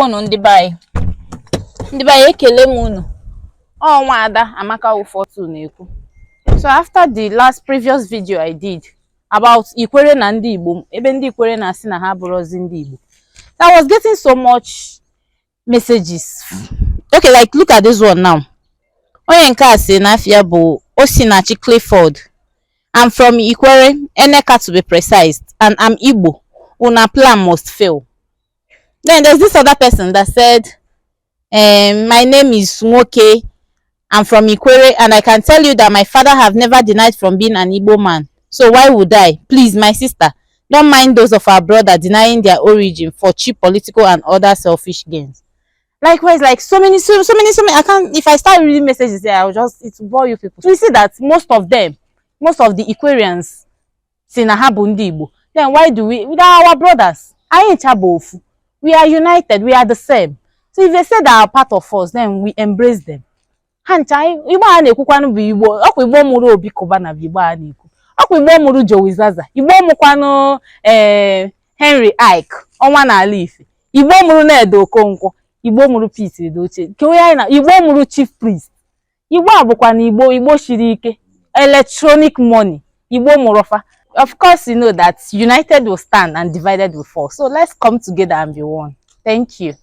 Ndewonu ndị be anyị ekele m unu. Oh, Nwada Amaka Ufotu na-ekwu. So after the last previous video I did about Ikwere na ndị Igbo, ebe ndị Ikwere na-asị na ha bụrụzi ndị Igbo, I was getting so much messages. Okay, like look at this one now. Onye nke a sị na afia bụ Osinachi Clifford. I'm from Ikwere, Eneka to be precise, and I'm Igbo. Una plan must fail. Then there's this other person that said, my name is Nwoke. I'm from Ikwere, and I can tell you that my father have never denied from being an Igbo man. So why would I? Please, my sister, don't mind those of our brother denying their origin for cheap political and other selfish gains. Likewise, like so many. I can't. If I start reading messages there, it will bore you people. So you see that most of the Ikwerians say na ha bụ ndị Igbo. Then why do we? With our brothers, anyị ncha bụ ofu. We are united. We are the same. So if they say they are part of us, then we embrace them. Hancha Igbo a na-ekwukwanu bụ Igbo. Ọkwa Igbo mụrụ Obi Kubana bụ Igbo a na-ekwu. Ọkwa Igbo mụrụ Joey Zaza. Igbo mụkwanụ Henry Ike, ọnwa n'ala Ife. Igbo mụrụ Nnedo Okonkwo. Igbo mụrụ Pete Edochie. Kewe anyị na Igbo mụrụ Chief Priest. Igbo abụkwana Igbo shiri ike. Electronic money. Igbo mụrụ fa. Of course, you know that united will stand and divided will fall. So let's come together and be one. Thank you.